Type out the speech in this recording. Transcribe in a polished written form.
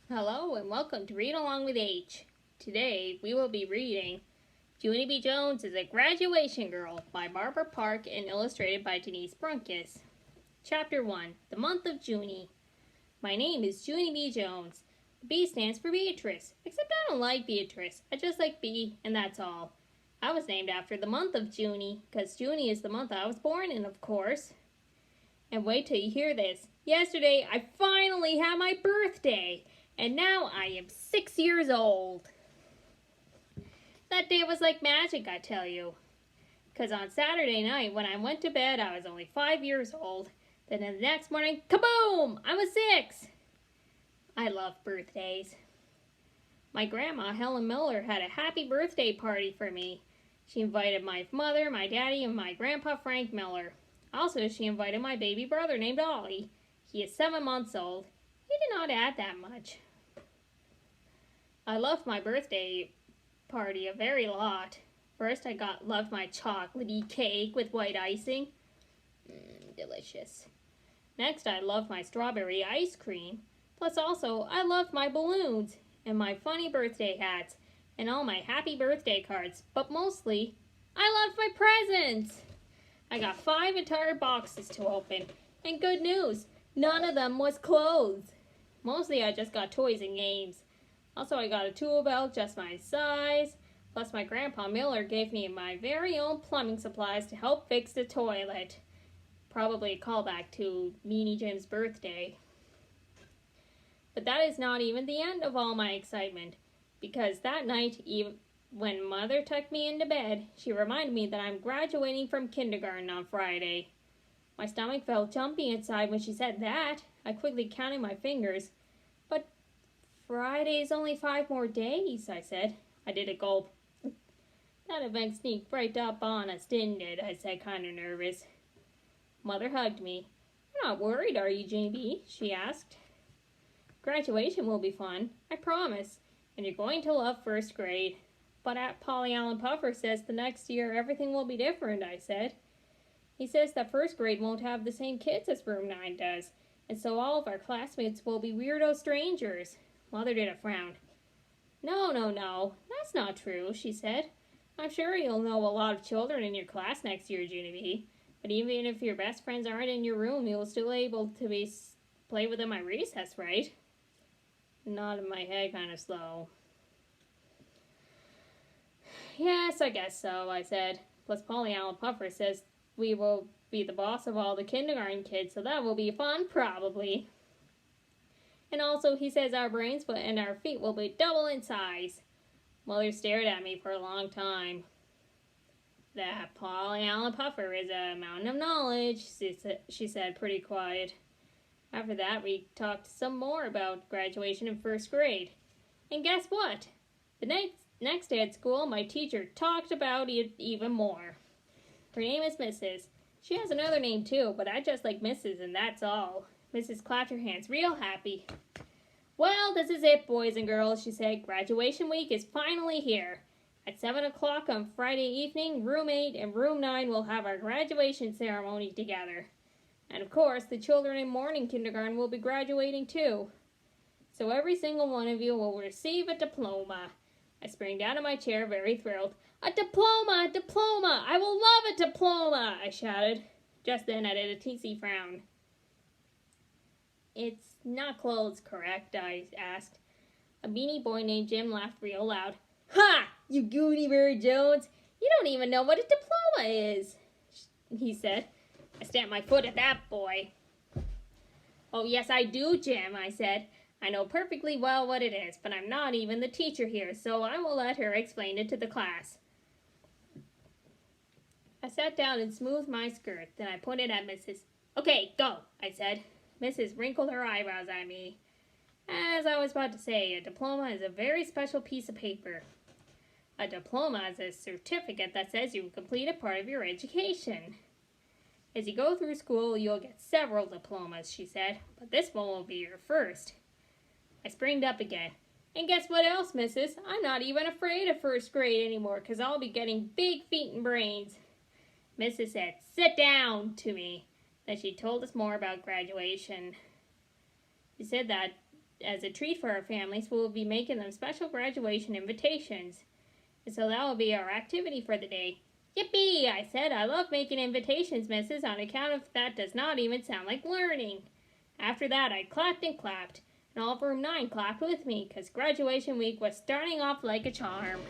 Hello and welcome to Read Along with H. Today we will be reading Junie B. Jones is a Graduation Girl by Barbara Park and illustrated by Denise Brunkus. Chapter 1, The Month of Junie. My name is Junie B. Jones. The B stands for Beatrice, except I don't like Beatrice. I just like B, and that's all. I was named after the month of Junie, because Junie is the month I was born in, of course. And wait till you hear this. Yesterday I finally had my birthday. And now I am 6 years old. That day was like magic, I tell you. Because on Saturday night, when I went to bed, I was only 5 years old. Then the next morning, kaboom! I was 6. I love birthdays. My grandma, Helen Miller, had a happy birthday party for me. She invited my mother, my daddy, and my grandpa, Frank Miller. Also, she invited my baby brother named Ollie. He is 7 months old. He did not add that much. I loved my birthday party a very lot. First, I loved my chocolatey cake with white icing. Delicious. Next, I loved my strawberry ice cream. Plus, also, I loved my balloons and my funny birthday hats and all my happy birthday cards. But mostly, I loved my presents. I got 5 entire boxes to open. And good news, none of them was clothes. Mostly, I just got toys and games. Also, I got a tool belt just my size. Plus, my grandpa Miller gave me my very own plumbing supplies to help fix the toilet. Probably a callback to Meanie Jim's birthday. But that is not even the end of all my excitement. Because that night, even when Mother tucked me into bed, she reminded me that I'm graduating from kindergarten on Friday. My stomach felt jumpy inside when she said that. I quickly counted my fingers. But Friday's only 5 more days, I said. I did a gulp. That event sneaked right up on us, didn't it? I said, kind of nervous. Mother hugged me. You're not worried, are you, Junie B? She asked. Graduation will be fun, I promise. And you're going to love first grade. But Polly Allen Puffer says the next year everything will be different, I said. He says that first grade won't have the same kids as room 9 does. And so all of our classmates will be weirdo strangers. Mother did a frown. No, that's not true, she said. I'm sure you'll know a lot of children in your class next year, Junie B. But even if your best friends aren't in your room, you'll still be able to play with them at recess, right? Nodded my head kind of slow. Yes, I guess so, I said. Plus Polly Allen Puffer says we will be the boss of all the kindergarten kids, so that will be fun, probably. And also, he says our brains and our feet will be double in size. Mother stared at me for a long time. That Polly Allen Puffer is a mountain of knowledge, she said, pretty quiet. After that, we talked some more about graduation in first grade. And guess what? The next day at school, my teacher talked about it even more. Her name is Mrs. She has another name too, but I just like Mrs. and that's all. Mrs. clapped her hands real happy. Well, this is it, boys and girls, she said. Graduation week is finally here. At 7 o'clock on Friday evening, room 8 and room 9 will have our graduation ceremony together. And of course, the children in morning kindergarten will be graduating too. So every single one of you will receive a diploma. I sprang out of my chair, very thrilled. A diploma! A diploma! I will love a diploma! I shouted. Just then I did a teensy frown. It's not clothes, correct? I asked. A beanie boy named Jim laughed real loud. Ha! You Junie B. Jones! You don't even know what a diploma is, he said. I stamped my foot at that boy. Oh, yes, I do, Jim, I said. I know perfectly well what it is, but I'm not even the teacher here, so I will let her explain it to the class. I sat down and smoothed my skirt, then I pointed at Mrs. Okay, go, I said. Mrs. wrinkled her eyebrows at me. As I was about to say, a diploma is a very special piece of paper. A diploma is a certificate that says you've completed part of your education. As you go through school, you'll get several diplomas, she said, but this one will be your first. I springed up again. And guess what else, Mrs.? I'm not even afraid of first grade anymore, because I'll be getting big feet and brains. Mrs. said, sit down, to me. Then she told us more about graduation. She said that as a treat for our families, we will be making them special graduation invitations. So that will be our activity for the day. Yippee! I said, I love making invitations, missus, on account of that does not even sound like learning. After that, I clapped and clapped, and all of room 9 clapped with me, 'cause graduation week was starting off like a charm.